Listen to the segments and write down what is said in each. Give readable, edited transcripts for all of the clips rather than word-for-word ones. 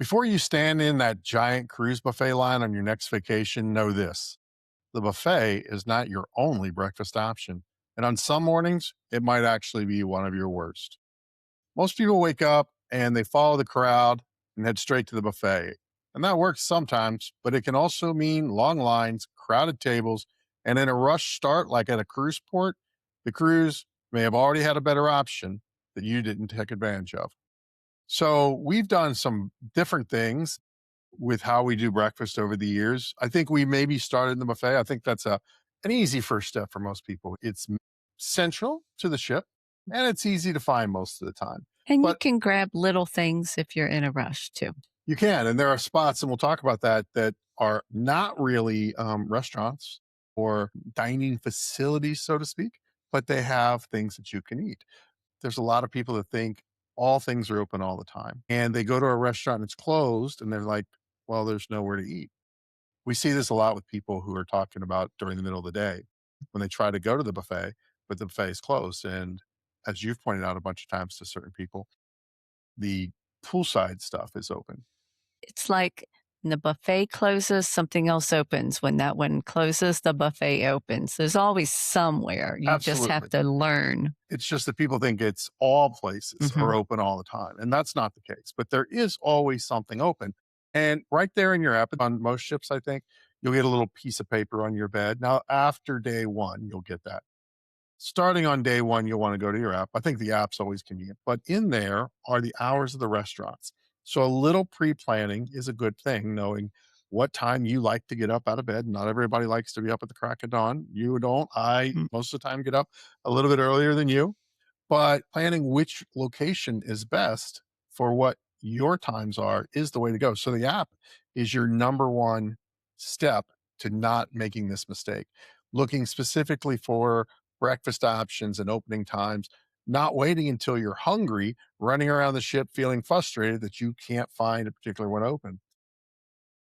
Before you stand in that giant cruise buffet line on your next vacation, know this: the buffet is not your only breakfast option. And on some mornings, it might actually be one of your worst. Most people wake up and they follow the crowd and head straight to the buffet. And that works sometimes, but it can also mean long lines, crowded tables, and in a rush start, like at a cruise port, the cruise may have already had a better option that you didn't take advantage of. So we've done some different things with how we do breakfast over the years. I think we maybe started in the buffet. I think that's an easy first step for most people. It's central to the ship and it's easy to find most of the time. And you But can grab little things if you're in a rush too. you can, and there are spots, and we'll talk about that, that are not really restaurants or dining facilities, so to speak, but they have things that you can eat. There's a lot of people that think all things are open all the time, and they go to a restaurant and it's closed, and they're like, well, there's nowhere to eat. We see this a lot with people who are talking about during the middle of the day when they try to go to the buffet, but the buffet is closed. And as you've pointed out a bunch of times to certain people, the poolside stuff is open. It's like when the buffet closes, something else opens. When that one closes, the buffet opens. There's always somewhere. You just have Absolutely. to learn. It's just that people think it's all places are Mhm. open all the time. And that's not the case, but there is always something open. And right there in your app on most ships, I think you'll get a little piece of paper on your bed. Now, after day one, you'll get that. Starting on day one, you'll want to go to your app. I think the app's always convenient, but in there are the hours of the restaurants. So a little pre planning is a good thing, knowing what time you like to get up out of bed. Not everybody likes to be up at the crack of dawn. You don't. I Mm. most of the time get up a little bit earlier than you, but planning which location is best for what your times are is the way to go. So the app is your number one step to not making this mistake. Looking specifically for breakfast options and opening times, not waiting until you're hungry, running around the ship feeling frustrated that you can't find a particular one open.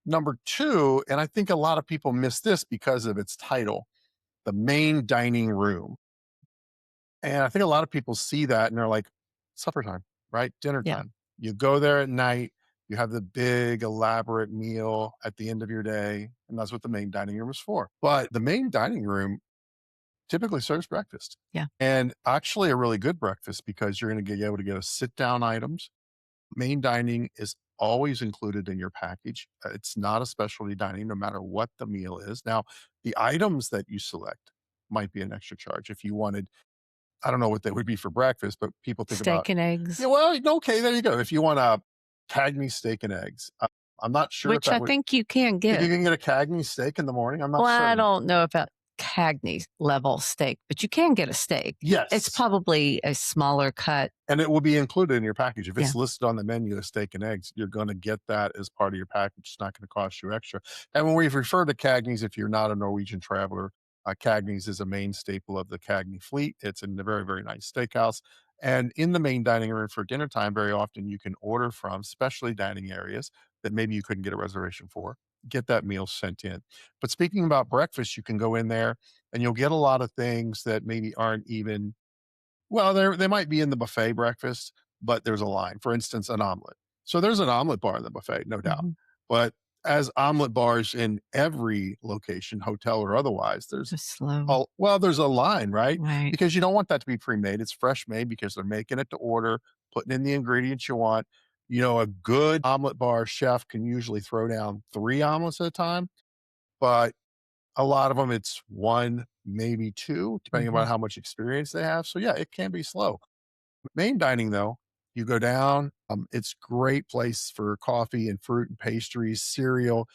Number two, and I think a lot of people miss this because of its title, the main dining room. And I think a lot of people see that and they're like, supper time, right? Dinner Yeah. time. You go there at night, you have the big elaborate meal at the end of your day, and that's what the main dining room is for. But the main dining room typically serves breakfast, Yeah. and actually a really good breakfast because you're going to be able to get a sit down items. Main dining is always included in your package. It's not a specialty dining, no matter what the meal is. Now, the items that you select might be an extra charge if you wanted. I don't know what they would be for breakfast, but people think about, Steak and yeah, eggs, well, okay, there you go. If you want a Cagney steak and eggs, I'm not sure if which that I would, think you can if you get. can get a Cagney steak in the morning, I'm not Well, I certain. don't know about Cagney level steak, but you can get a steak. It's Yes. probably a smaller cut. And it will be included in your package. If Yeah. it's listed on the menu as steak and eggs, you're going to get that as part of your package. It's not going to cost you extra. And when we refer to Cagney's, if you're not a Norwegian traveler, Cagney's is a main staple of the Cagney fleet. It's in a very, very nice steakhouse. And in the main dining room for dinner time, very often you can order from specialty dining areas that maybe you couldn't get a reservation for, get that meal sent in. But speaking about breakfast, you can go in there and you'll get a lot of things that maybe aren't even, well, they might be in the buffet breakfast, but there's a line. For instance, an omelet. So there's an omelet bar in the buffet, no doubt. Mhm. But as omelet bars in every location, hotel or otherwise, Just slow. there's a line, right? Right. Because you don't want that to be pre-made. It's fresh made because they're making it to order, putting in the ingredients you want. You know, a good omelet bar chef can usually throw down 3 omelets at a time, but a lot of them, it's 1, maybe 2, depending Mhm. on how much experience they have. So yeah, it can be slow. Main dining though, you go down, it's great place for coffee and fruit and pastries, cereal,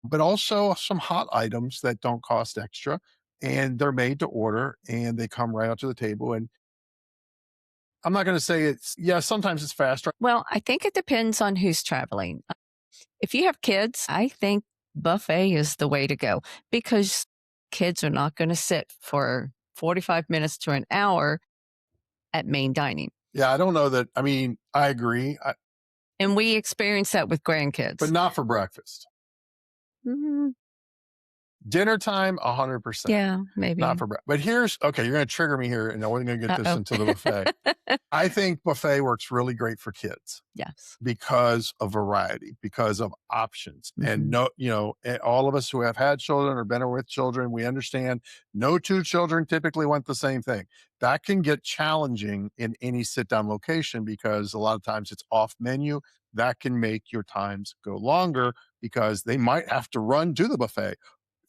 but also some hot items that don't cost extra, and they're made to order, and they come right out to the table, and I'm not gonna say it's, yeah, sometimes it's faster. Well, I think it depends on who's traveling. If you have kids, I think buffet is the way to go because kids are not going to sit for 45 minutes to an hour at main dining. Yeah, I don't know that, I mean, I agree, And we experience that with but grandkids. not for breakfast. Mhm. Dinner time, 100%. Yeah, Not maybe. for but here's okay, you're gonna trigger me here, and I wasn't gonna get this Uh-oh. into the buffet. I think buffet works really great for kids Yes. because of variety, because of options. And Mhm. no, all of us who have had children or been with children, we understand no two children typically want the same thing. That can get challenging in any sit down location because a lot of times it's off menu. That can make your times go longer because they might have to run to the buffet.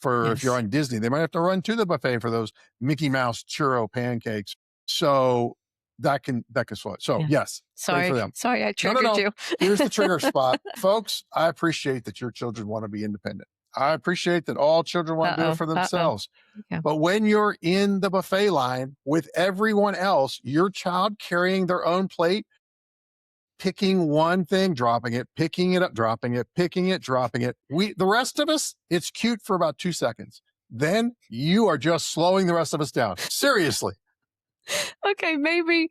For if you're Yes. on Disney, they might have to run to the buffet for those Mickey Mouse churro pancakes. So that can slow it. So Yeah. yes, great for them. Sorry I No, no, triggered no. you. Here's the trigger spot. Folks, I appreciate that your children want to be independent. I appreciate that all children want to do it Uh-oh, for uh-oh. themselves. Yeah. But when you're in the buffet line with everyone else, your child carrying their own plate, picking one thing, dropping it, picking it up, dropping it, picking it, dropping it. The rest of us, it's cute for about 2 seconds. Then you are just slowing the rest of us down. Seriously. Okay, maybe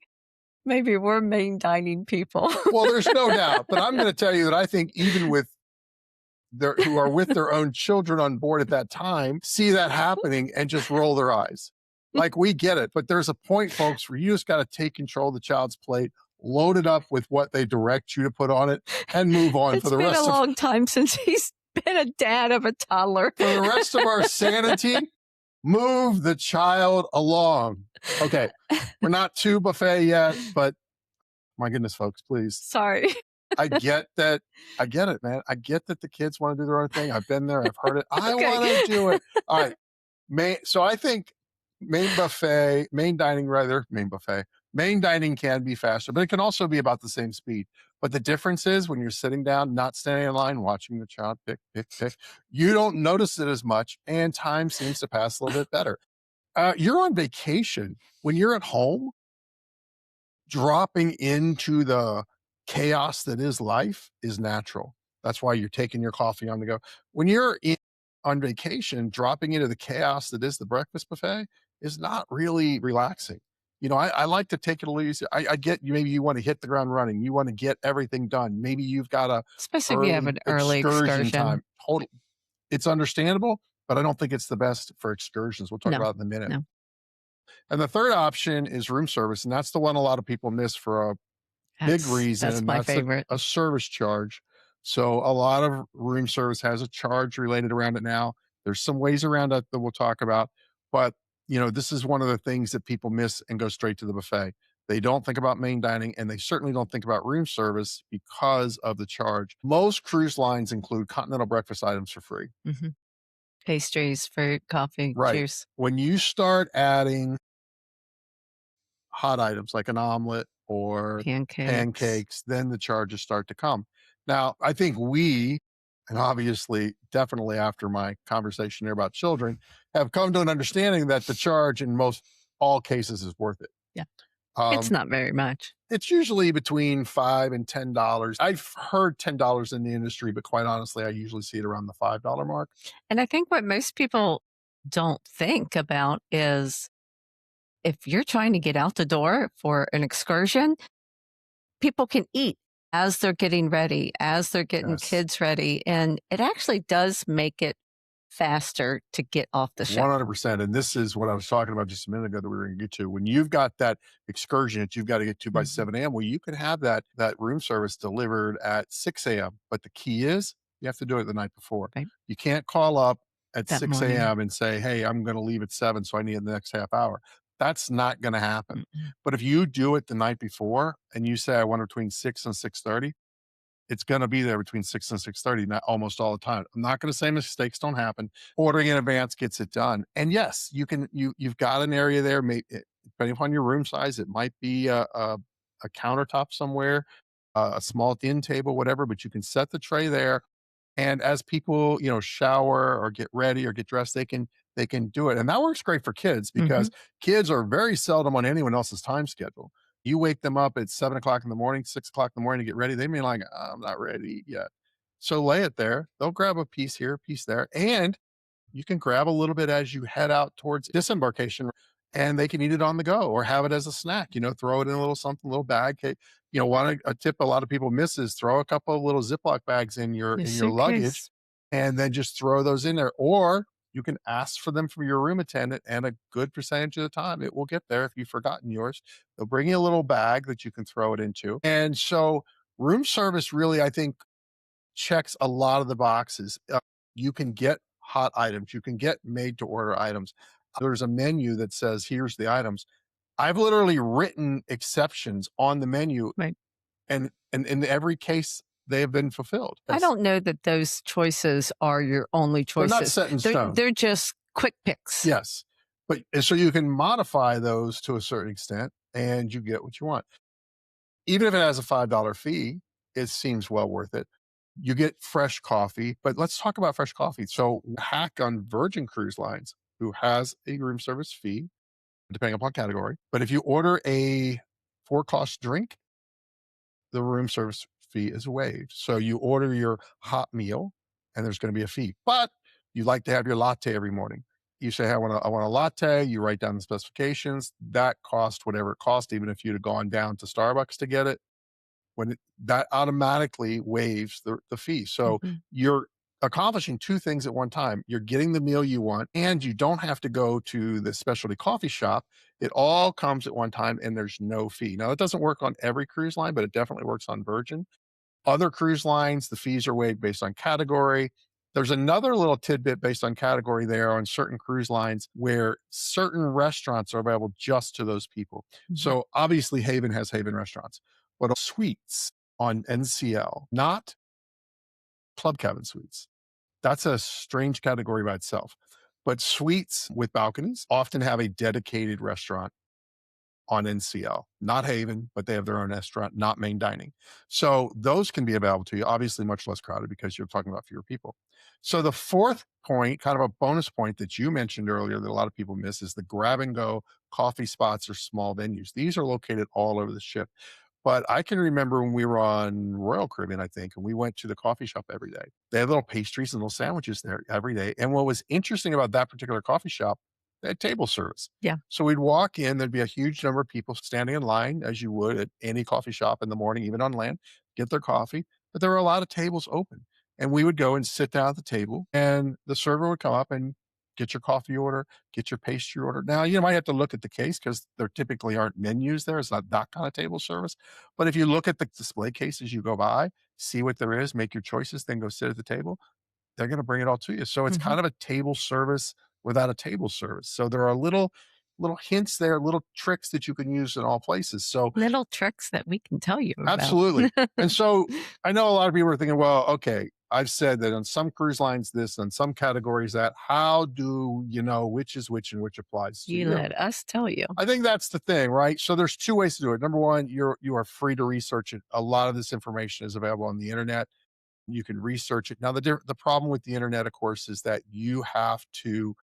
we're main dining people. Well, there's no doubt, but I'm going to tell you that I think even with who are with their own children on board at that time, see that happening and just roll their eyes. Like we get it, but there's a point, folks, where you just got to take control of the child's plate, load it up with what they direct you to put on it, and move on for It's the been a rest of long time since he's been a dad of a toddler. for the rest of our sanity. Move the child along. Okay, we're not too buffet yet, but my goodness, folks, please. Sorry. I get that. I get it, man. I get that the kids want to do their own thing. I've been there. I've heard it. I Okay. want to do it. All right. So I think main dining can be faster, but it can also be about the same speed. But the difference is when you're sitting down, not standing in line, watching the child pick, pick, pick, you don't notice it as much, and time seems to pass a little bit better. You're on vacation. When you're at home, dropping into the chaos that is life is natural. That's why you're taking your coffee on the go. When you're on vacation, dropping into the chaos that is the breakfast buffet is not really relaxing. I like to take it a little easy. I get you. Maybe you want to hit the ground running. You want to get everything done. Maybe you've got a Especially if you have early an early excursion excursion. time. Total. It's understandable, but I don't think it's the best for excursions. We'll talk No, about it in a minute. no. And the third option is room service, and that's the one a lot of people miss for a big reason, That's and my that's favorite. a service charge. So a lot of room service has a charge related around it now. There's some ways around it that we'll talk about, but this is one of the things that people miss and go straight to the buffet. They don't think about main dining, and they certainly don't think about room service because of the charge. Most cruise lines include continental breakfast items for free. Hmm. Pastries, fruit, coffee, Right. juice, When you start adding hot items like an omelet or pancakes. pancakes, then the charges start to come. Now, I think and obviously, definitely after my conversation there about children, have come to an understanding that the charge in most all cases is worth it. Yeah. It's Um, not very much. it's usually between $5 and $10. I've heard $10 in the industry, but quite honestly, I usually see it around the $5 mark. And I think what most people don't think about is if you're trying to get out the door for an excursion, people can eat as they're getting ready, as they're getting Yes. kids ready. And it actually does make it faster to get off the ship. 100%. And this is what I was talking about just a minute ago that we were going to get to. When you've got that excursion that you've got to get to by Mhm. 7 a.m., well, you can have that room service delivered at 6 a.m. But the key is you have to do it the night before. Right. You can't call up at That 6 morning. a.m. and say, hey, I'm going to leave at 7, so I need the next half hour. That's not going to happen. Mm-mm. But if you do it the night before and you say, I want it between 6 and 6:30, it's going to be there between 6 and 6:30, not almost all the time. I'm not going to say mistakes don't happen. Ordering in advance gets it done. And yes, you've got an area there, depending upon your room size, it might be a countertop somewhere, a small end table, whatever, but you can set the tray there. And as people, shower or get ready or get dressed, they can do it. And that works great for kids Mhm. because kids are very seldom on anyone else's time schedule. You wake them up at 7 o'clock in the morning, 6 o'clock in the morning to get ready. They may like, I'm not ready to eat yet. So lay it there. They'll grab a piece here, a piece there. And you can grab a little bit as you head out towards disembarkation, and they can eat it on the go or have it as a snack, throw it in a little something, little bag. A tip a lot of people miss is throw a couple of little Ziploc bags in your The luggage suitcase. and then just throw those in there. Or You can ask for them from your room attendant, and a good percentage of the time it will get there if you've forgotten yours. They'll bring you a little bag that you can throw it into. And so room service really, I think, checks a lot of the boxes. You can get hot items, you can get made to order items. There's a menu that says, here's the items. I've literally written exceptions on the menu, Right. and in every case, they have been fulfilled. I Yes. don't know that those choices are your only They're not choices. set in stone. They're just quick picks. Yes. But and so you can modify those to a certain extent and you get what you want. Even if it has a $5 fee, it seems well worth it. You get fresh coffee, but let's talk about fresh coffee. So, hack on Virgin Cruise Lines, who has a room service fee, depending upon category. But if you order a four-course drink, the room service fee is waived. So, you order your hot meal, and there's going to be a fee. But you like to have your latte every morning. You say, I want a latte. You write down the specifications. That costs whatever it costs, even if you'd have gone down to Starbucks to get it that automatically waives the fee. So Mhm. you're accomplishing two things at one time. You're getting the meal you want, and you don't have to go to the specialty coffee shop. It all comes at one time, and there's no fee. Now, that doesn't work on every cruise line, but it definitely works on Virgin. Other cruise lines, the fees are waived based on category. There's another little tidbit based on category there on certain cruise lines where certain restaurants are available just to those people. Mhm. So obviously Haven has Haven restaurants, but suites on NCL, not club cabin suites. That's a strange category by itself. But suites with balconies often have a dedicated restaurant on NCL, not Haven, but they have their own restaurant, not main dining. So those can be available to you, obviously much less crowded because you're talking about fewer people. So the fourth point, kind of a bonus point that you mentioned earlier that a lot of people miss is the grab and go coffee spots or small venues. These are located all over the ship. But I can remember when we were on Royal Caribbean, I think, and we went to the coffee shop every day. They had little pastries and little sandwiches there every day. And what was interesting about that particular coffee shop, they had table service. Yeah. So we'd walk in, there'd be a huge number of people standing in line, as you would at any coffee shop in the morning, even on land, get their coffee. But there were a lot of tables open. And we would go and sit down at the table, and the server would come up and get your coffee order, get your pastry order. Now, you might have to look at the case because there typically aren't menus there. It's not that kind of table service. But if you look at the display cases you go by, see what there is, make your choices, then go sit at the table, they're going to bring it all to you. So it's Mhm. kind of a table service without a table service. So there are little hints there, little tricks that you can use in all places. So Little tricks that we can tell you about. absolutely. And so I know a lot of people are thinking, well, okay, I've said that on some cruise lines this, on some categories that. How do you know which is which and which applies to You you? let us tell you. I think that's the thing, right? So there's two ways to do it. Number one, you are free to research it. A lot of this information is available on the internet. You can research it. Now, the problem with the internet, of course, is that you have to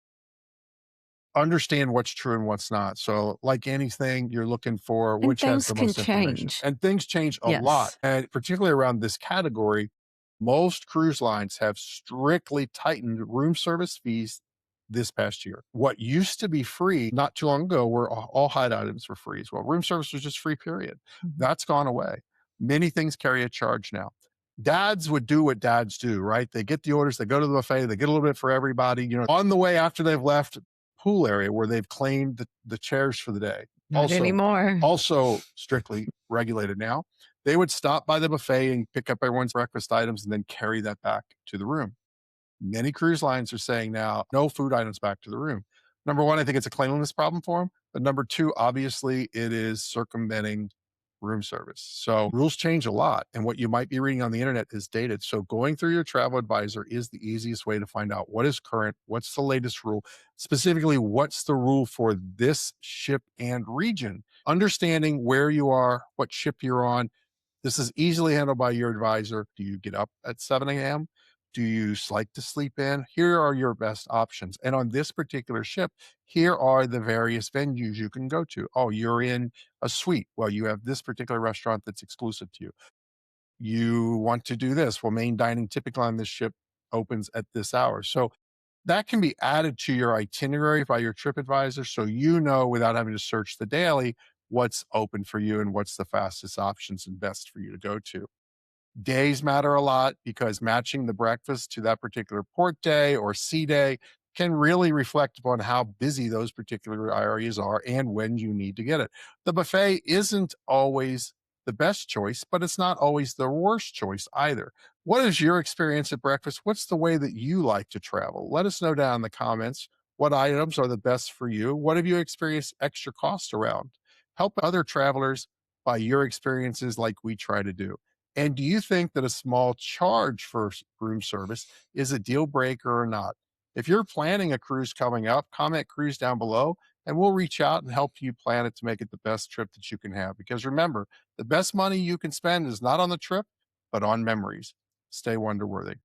understand what's true and what's not. So, like anything, you're looking for And which has things the can most information. change. And things change a lot. Yes. And particularly around this category, most cruise lines have strictly tightened room service fees this past year. What used to be free not too long ago were all hide items were free as well. Room service was just free, period. Mhm. That's gone away. Many things carry a charge now. Dads would do what dads do, right? They get the orders, they go to the buffet, they get a little bit for everybody. On the way after they've left pool area where they've claimed the chairs for the day. Not Also, anymore. also strictly regulated now. They would stop by the buffet and pick up everyone's breakfast items and then carry that back to the room. Many cruise lines are saying now, no food items back to the room. Number one, I think it's a cleanliness problem for them. But number two, obviously, it is circumventing room service. So rules change a lot. And what you might be reading on the internet is dated. So going through your travel advisor is the easiest way to find out what is current, what's the latest rule, specifically, what's the rule for this ship and region. Understanding where you are, what ship you're on, this is easily handled by your advisor. Do you get up at 7 a.m.? Do you like to sleep in? Here are your best options. And on this particular ship, here are the various venues you can go to. Oh, you're in a suite. Well, you have this particular restaurant that's exclusive to you. You want to do this. Well, main dining typically on this ship opens at this hour. So that can be added to your itinerary by your trip advisor. So you know without having to search the daily what's open for you and what's the fastest options and best for you to go to. Days matter a lot because matching the breakfast to that particular port day or sea day can really reflect upon how busy those particular areas are and when you need to get it. The buffet isn't always the best choice, but it's not always the worst choice either. What is your experience at breakfast? What's the way that you like to travel? Let us know down in the comments what items are the best for you. What have you experienced extra cost around? Help other travelers by your experiences like we try to do. And do you think that a small charge for room service is a deal breaker or not? If you're planning a cruise coming up, comment cruise down below and we'll reach out and help you plan it to make it the best trip that you can have. Because remember, the best money you can spend is not on the trip, but on memories. Stay wonder worthy.